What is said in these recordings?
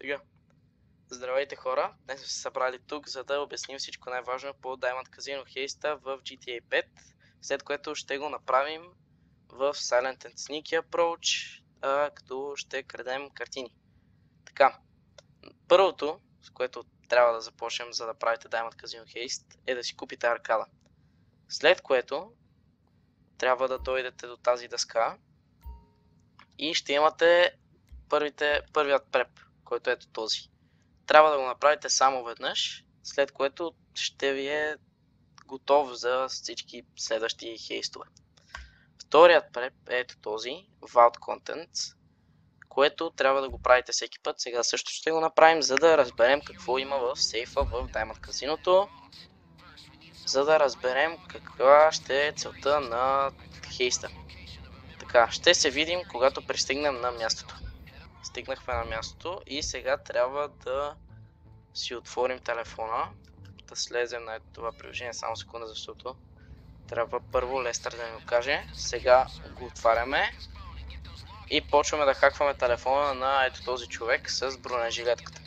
Сега. Здравейте хора, днес сме се събрали тук, за да обясним всичко най-важно по Diamond Casino Heist в GTA 5, след което ще го направим в Silent and Sneaky Approach, като ще крадем картини. Така, първото, с което трябва да започнем, за да правите Diamond Casino Heist, е да си купите аркада. След което трябва да дойдете до тази дъска и ще имате първият преп, който ето този. Трябва да го направите само веднъж, след което ще ви е готов за всички следващи хейстове. Вторият преп е ето този, Vault Contents, което трябва да го правите всеки път. Сега също ще го направим, за да разберем какво има в сейфа в Diamond Casino, за да разберем каква ще е целта на хейста. Така, ще се видим, когато пристигнем на мястото. Стигнахме на мястото и сега трябва да си отворим телефона, да слезем на това приложение, само секунда, защото трябва първо Лестър да ни го каже. Сега го отваряме и почваме да хакваме телефона на ето този човек с бронежилетката.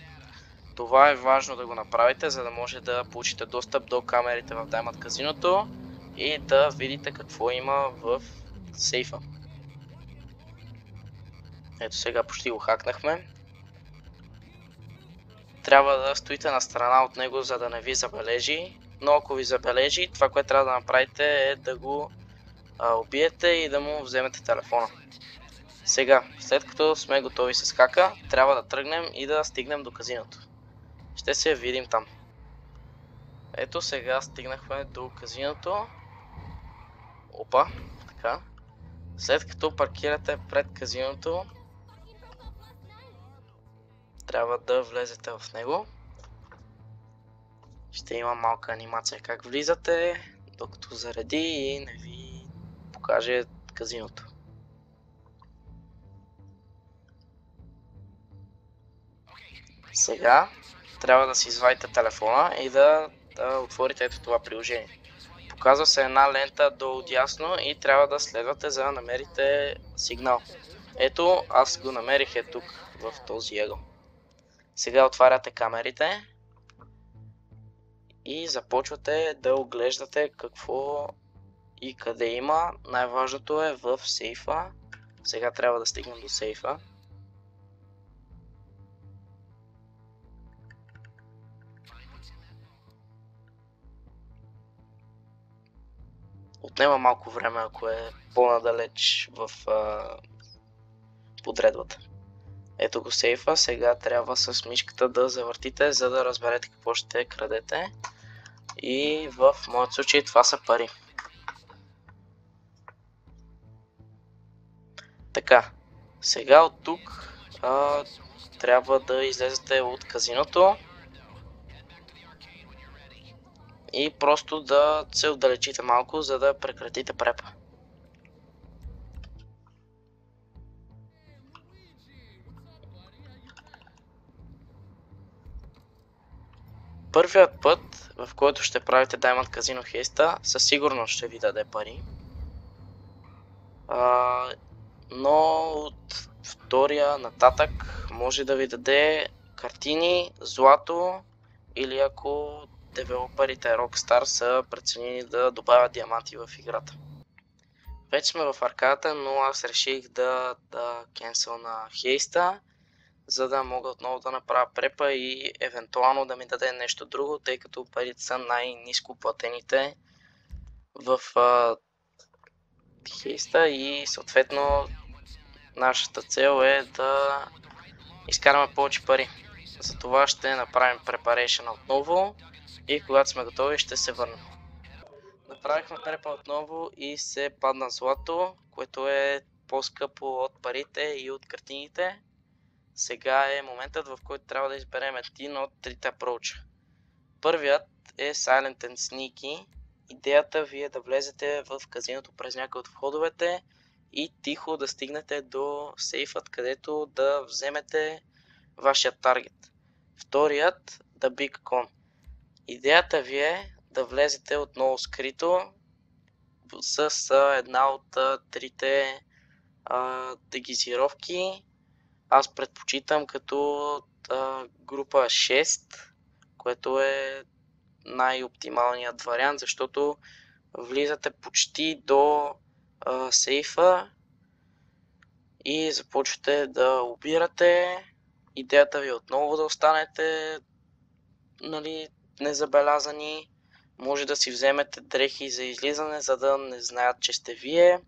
Това е важно да го направите, за да може да получите достъп до камерите в Diamond Casino и да видите какво има в сейфа. Ето сега почти го хакнахме. Трябва да стоите на страна от него, за да не ви забележи, но ако ви забележи, това, което трябва да направите е да го убиете и да му вземете телефона. Сега, след като сме готови с хака, трябва да тръгнем и да стигнем до казиното. Ще се видим там. Ето сега стигнахме до казиното. Опа, така. След като паркирате пред казиното, трябва да влезете в него. Ще има малка анимация как влизате, докато зареди и не ви покаже казиното. Сега трябва да си извадите телефона и да отворите ето това приложение. Показва се една лента долу дясно и трябва да следвате, за да намерите сигнал. Ето, аз го намерих тук, в този ъгъл. Сега отваряте камерите и започвате да оглеждате какво и къде има. Най-важното е в сейфа. Сега трябва да стигнем до сейфа. Отнема малко време, ако е по-надалеч в подредбата. Ето го сейфа, сега трябва с мишката да завъртите, за да разберете какво ще крадете. И в моят случай това са пари. Така, сега от тук трябва да излезете от казиното и просто да се отдалечите малко, за да прекратите препа. Първият път, в който ще правите Diamond Casino Heist, със сигурност ще ви даде пари. Но от втория нататък може да ви даде картини, злато или ако девелоперите Rockstar са преценени да добавят диаманти в играта. Вече сме в аркадата, но аз реших да кенсъл на хейста, за да мога отново да направя препа и евентуално да ми даде нещо друго, тъй като парите са най-ниско платените в хейста и съответно нашата цел е да изкараме повече пари. Затова ще направим preparation отново и когато сме готови ще се върнем. Направихме препа отново и се падна злато, което е по-скъпо от парите и от картините. Сега е моментът, в който трябва да изберем един от трите апроуча. Първият е Silent and Sneaky. Идеята ви е да влезете в казиното през някой от входовете и тихо да стигнете до сейфът, където да вземете вашия таргет. Вторият, The Big Con. Идеята ви е да влезете отново скрито с една от трите дегизировки. Аз предпочитам като група 6, което е най-оптималният вариант, защото влизате почти до сейфа и започвате да обирате. Идеята ви е отново да останете, нали, незабелязани. Може да си вземете дрехи за излизане, за да не знаят, че сте вие.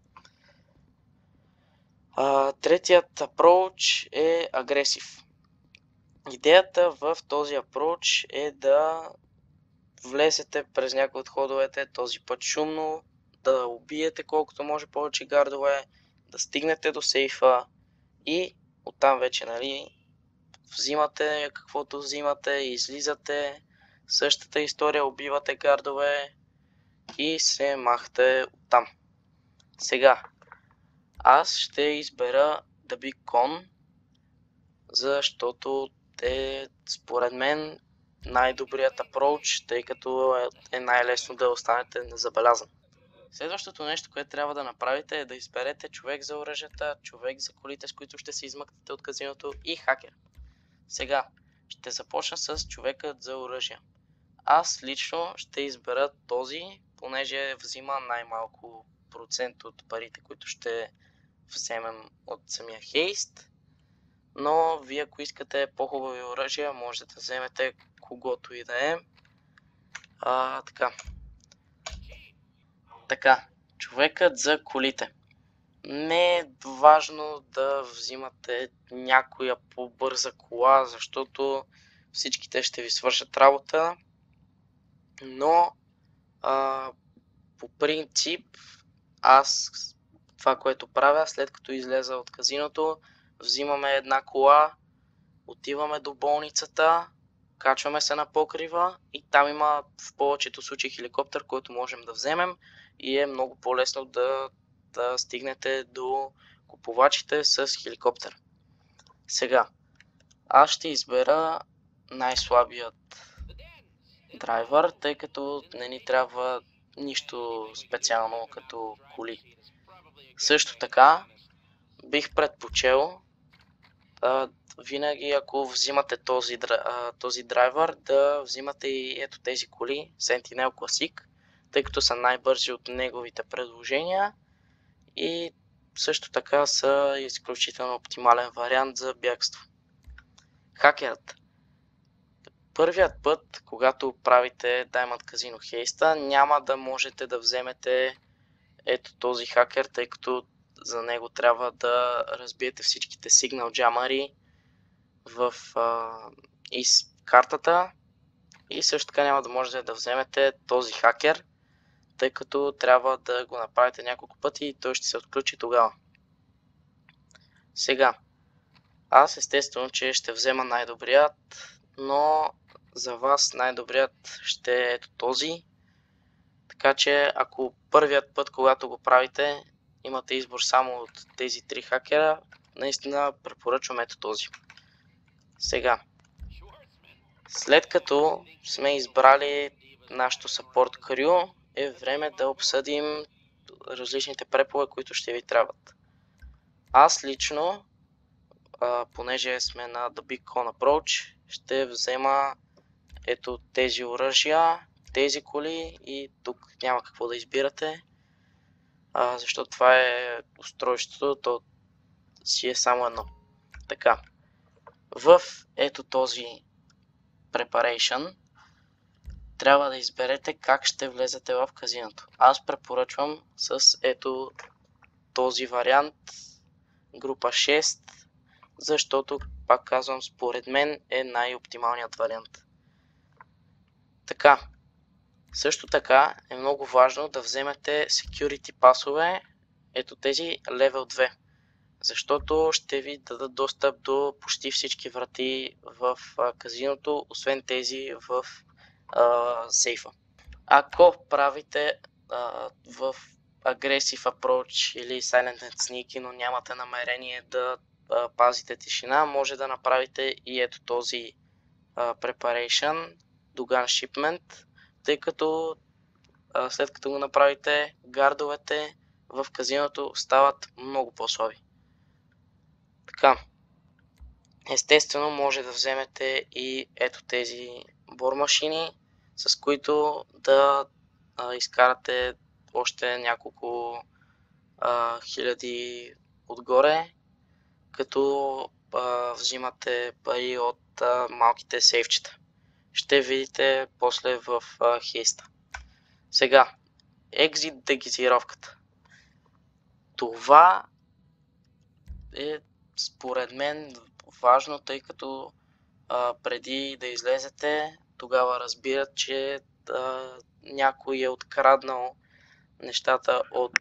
Третият approach е агресив. Идеята в този approach е да влезете през някои от ходовете, този път шумно, да убиете колкото може повече гардове, да стигнете до сейфа и оттам вече, нали, взимате каквото взимате, излизате, същата история, убивате гардове и се махате оттам. Сега, аз ще избера The Big Con, защото е според мен най-добрият approach, тъй като е най-лесно да останете незабелязан. Следващото нещо, което трябва да направите, е да изберете човек за оръжията, човек за колите, с които ще се измъкнете от казиното и хакер. Сега, ще започна с човекът за оръжия. Аз лично ще избера този, понеже взима най-малко процент от парите, които ще вземем от самия хейст. Но вие, ако искате по-хубави оръжия, можете да вземете когото и да е. Така, човекът за колите. Не е важно да взимате някоя по-бърза кола, защото всичките ще ви свършат работа. Но по принцип аз това, което правя, след като излеза от казиното, взимаме една кола, отиваме до болницата, качваме се на покрива и там има в повечето случаи хеликоптер, който можем да вземем и е много по-лесно да стигнете до купувачите с хеликоптер. Сега, аз ще избера най-слабият драйвер, тъй като не ни трябва нищо специално като коли. Също така, бих предпочел винаги, ако взимате този драйвер, да взимате и ето тези коли, Sentinel Classic, тъй като са най-бързи от неговите предложения и също така са изключително оптимален вариант за бягство. Хакерът. Първият път, когато правите Diamond Casino Heist, няма да можете да вземете ето този хакер, тъй като за него трябва да разбиете всичките сигнал джамари в из картата и също така няма да можете да вземете този хакер, тъй като трябва да го направите няколко пъти и той ще се отключи тогава. Сега, аз естествено, че ще взема най-добрият, но за вас най-добрият ще е ето този. Така че ако първият път, когато го правите, имате избор само от тези три хакера, наистина препоръчвам ето този. Сега, след като сме избрали нашото support crew, е време да обсъдим различните препове, които ще ви трябват. Аз лично, понеже сме на The Big Con Approach, ще взема ето тези оръжия, тези коли и тук няма какво да избирате, защото това е устройството, то си е само едно. Така, в ето този Preparation трябва да изберете как ще влезете в казиното. Аз препоръчвам с ето този вариант, група 6, защото, пак казвам, според мен е най-оптималният вариант. Така, също така е много важно да вземете security пасове, ето тези level 2, защото ще ви дадат достъп до почти всички врати в казиното, освен тези в сейфа. Ако правите в Aggressive Approach или Silent and Sneaky, но нямате намерение да пазите тишина, може да направите и ето този Preparation до Gun Shipment, тъй като след като го направите, гардовете в казиното стават много по-слаби. Така, Естествено, може да вземете и ето тези бормашини, с които да изкарате още няколко хиляди отгоре, като взимате пари от малките сейфчета. Ще видите после в хейста. Сега, екзит дегизировката. Това е според мен важно, тъй като преди да излезете, тогава разбират, че някой е откраднал нещата от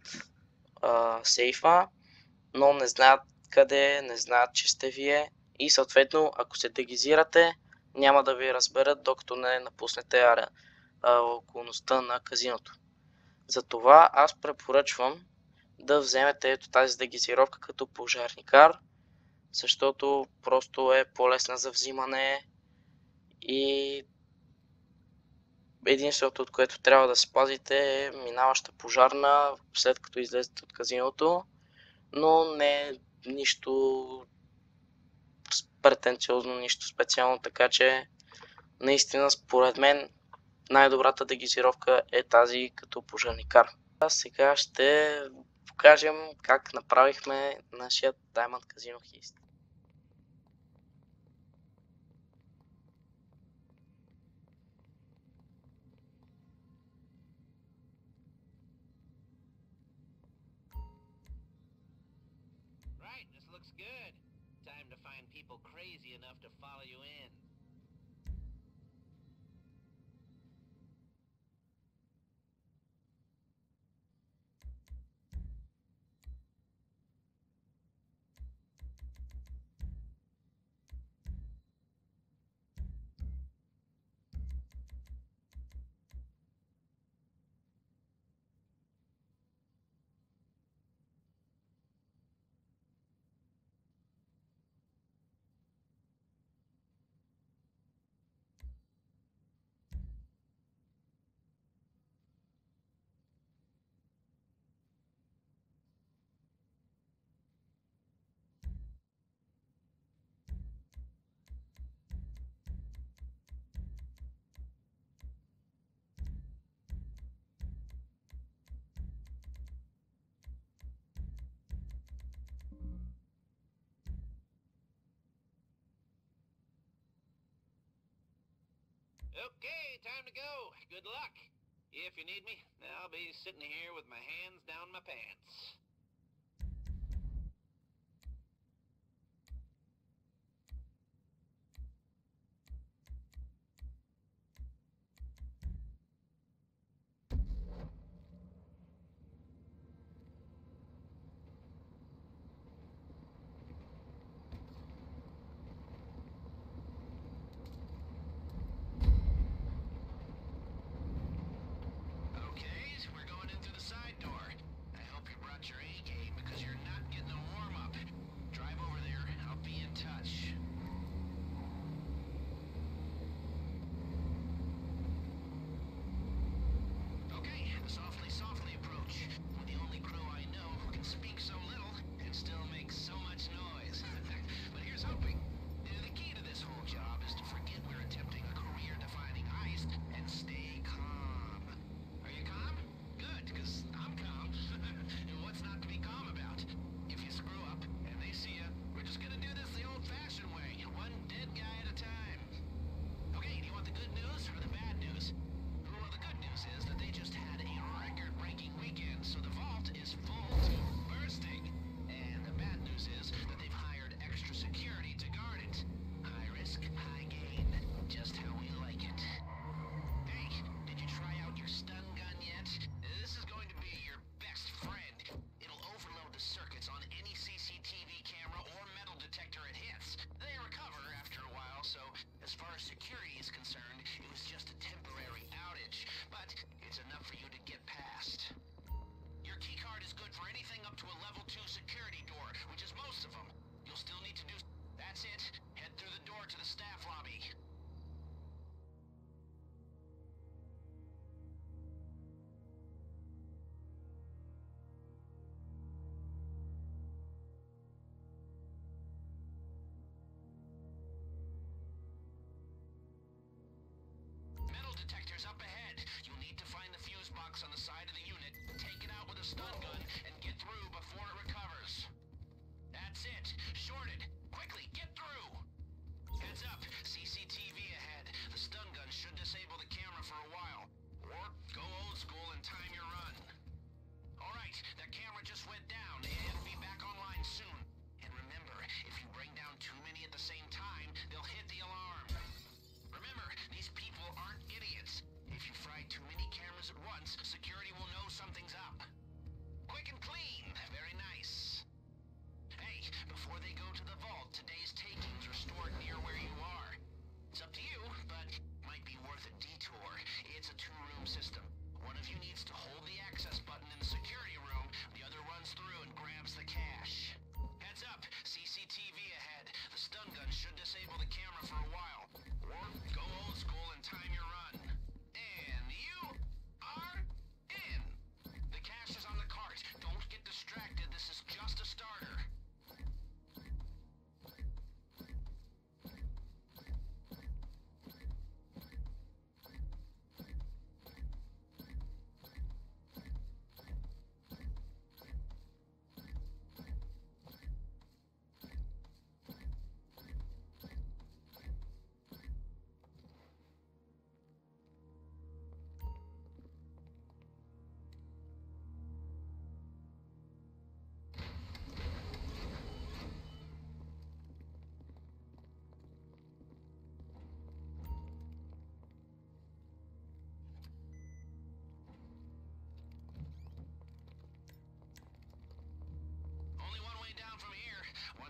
сейфа, но не знаят къде, не знаят, че сте вие и съответно, ако се дегизирате, няма да ви разберат, докато не напуснете околността на казиното. Затова аз препоръчвам да вземете ето тази дегизировка като пожарникар, защото просто е по-лесна за взимане и единственото, от което трябва да спазите е минаваща пожарна след като излезете от казиното, но не е нищо претенциозно, нищо специално, така че наистина според мен най-добрата дегизировка е тази като пожарникар. А сега ще покажем как направихме нашия Diamond Casino Heist. Right, this looks good. Time to find people crazy enough to follow you in. Okay, time to go. Good luck. If you need me, I'll be sitting here with my hands down my pants. Okay, so we're going in through the side door. I hope you brought your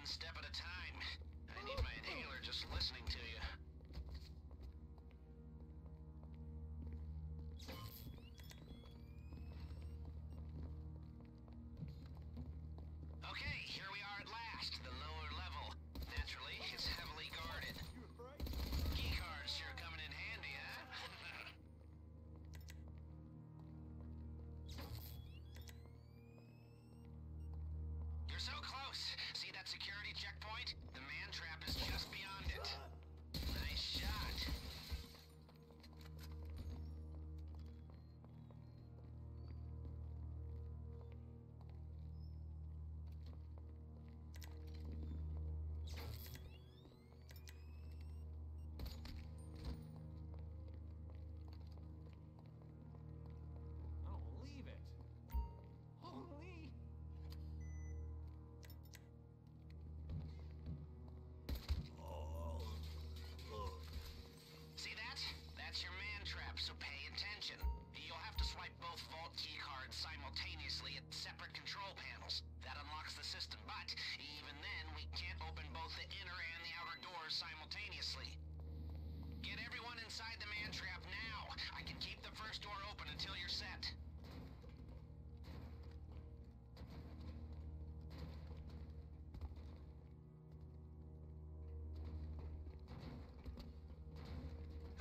step at a time. I need my inhaler just listening to you. Okay, here we are at last, the lower level. Naturally, it's heavily guarded. Key cards sure coming in handy, huh? You're so close. See that security checkpoint? The man trap is just beyond it. Nice shot. I don't believe it. Holy. See that? That's your man trap, so pay attention. You'll have to swipe both vault key cards simultaneously at separate control panels. That unlocks the system, but even then, we can't open both the inner and the outer doors simultaneously. Get everyone inside the man trap now. I can keep the first door open until you're set.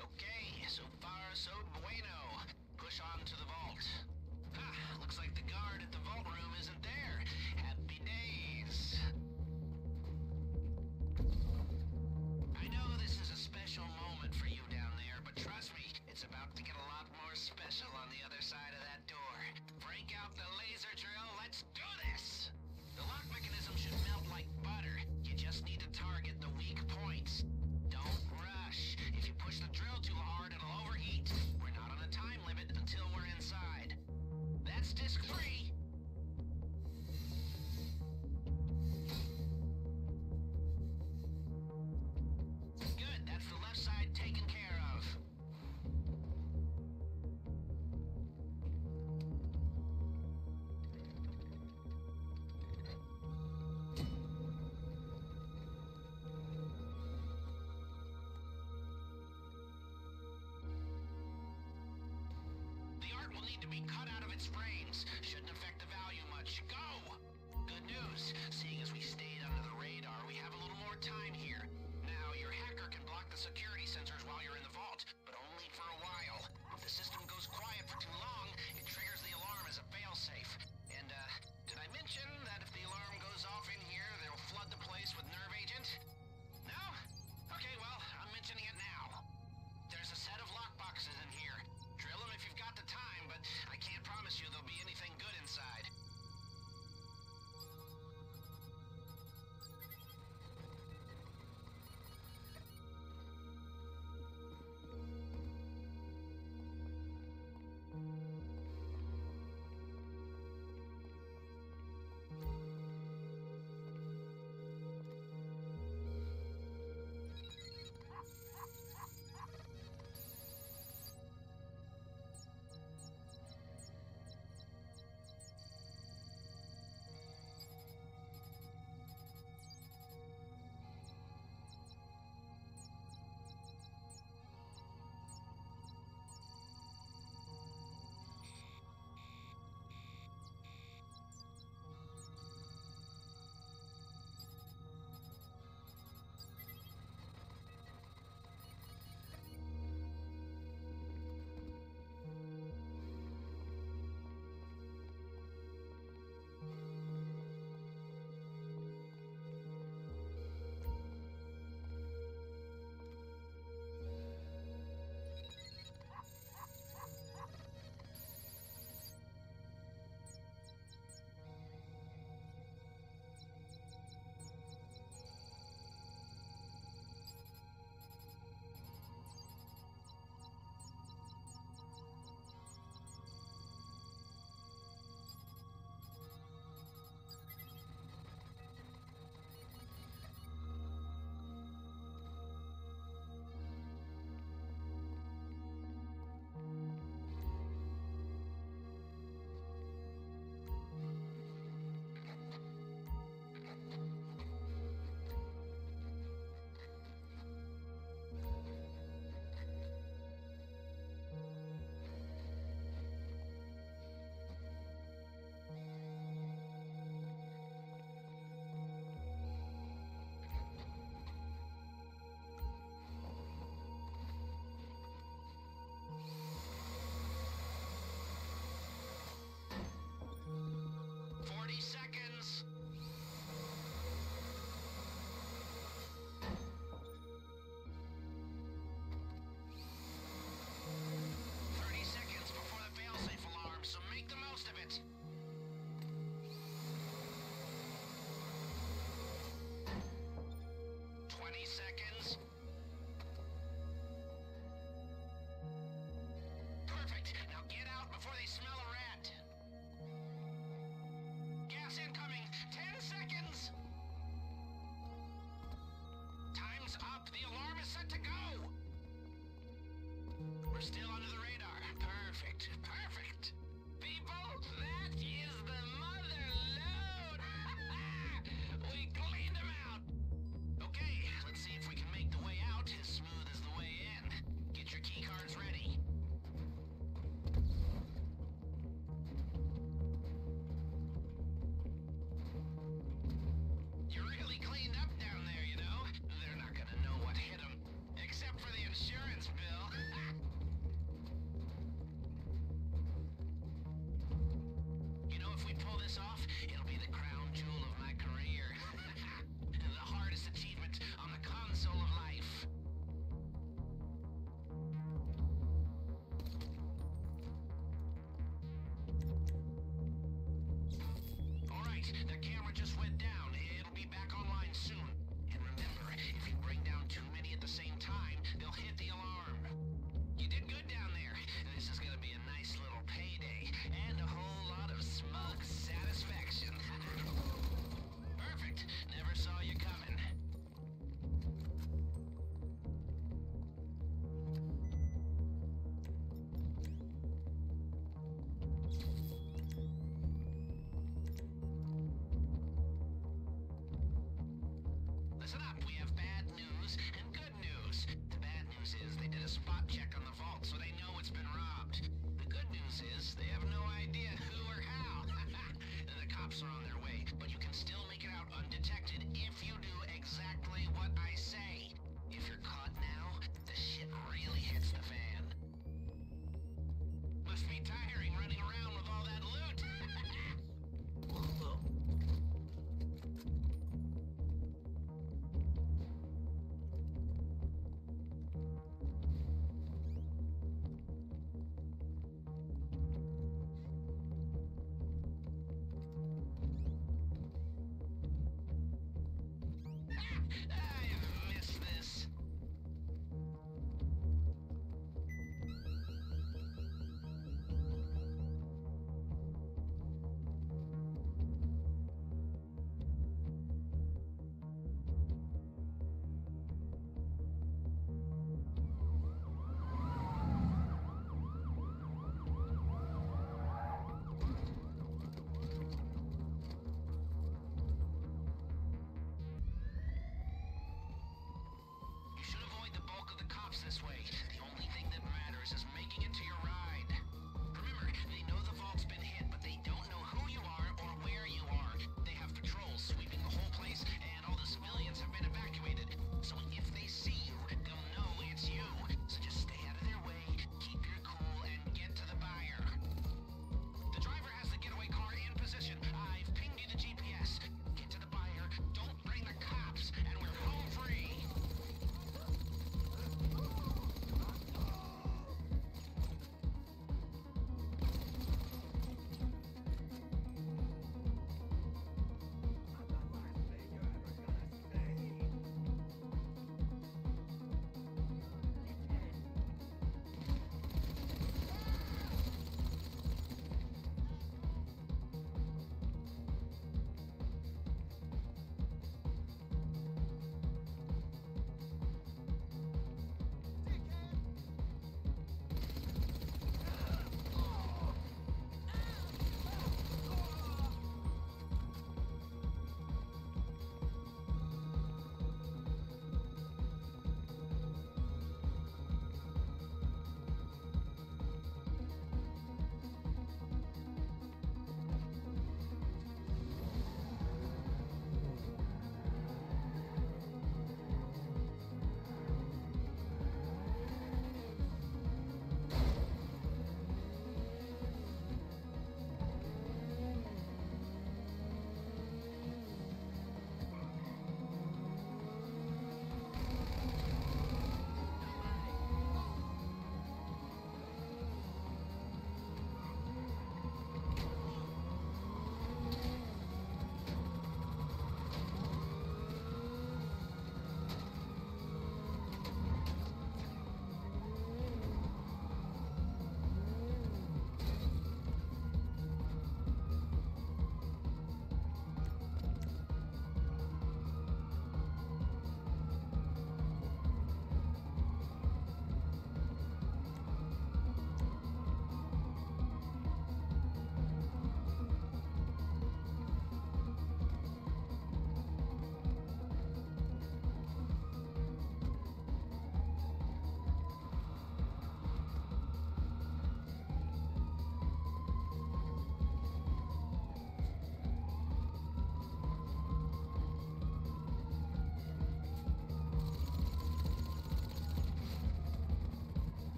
Okay, so far so bueno. Push on to the vault. Ha! Looks like the guard at the vault room isn't there. Happy days. I know this is a special moment for you down there, but trust me, it's about to get a lot more special on the other side of that door. Break out the laser drill, let's do this! The lock mechanism should melt like butter. You just need to target the weak points. Don't rush. If you push the drill too hard, it'll overheat. We're not on a time limit until we're inside. That's disc free. Good, that's the left side taken care of. The art will need to be cut out of its frames. Shouldn't affect the value much. Go! Good news. Seeing as we stayed under the radar, we have a little more time here. Now, your hacker can block the security sensors while you're in the vault, but only for a while. If the system goes quiet for too long, it triggers the alarm as a failsafe. And, did I mention that if the alarm goes off in here, they'll flood the place with nerve agent? No? Okay, well, I'm mentioning it now. There's a set of lockboxes in here. Drill them if you've got the time, but I can't promise you there'll be anything good inside. detected if you do exactly what I say. If you're caught now, the shit really hits the fan. Must be tiring running around with all that loot.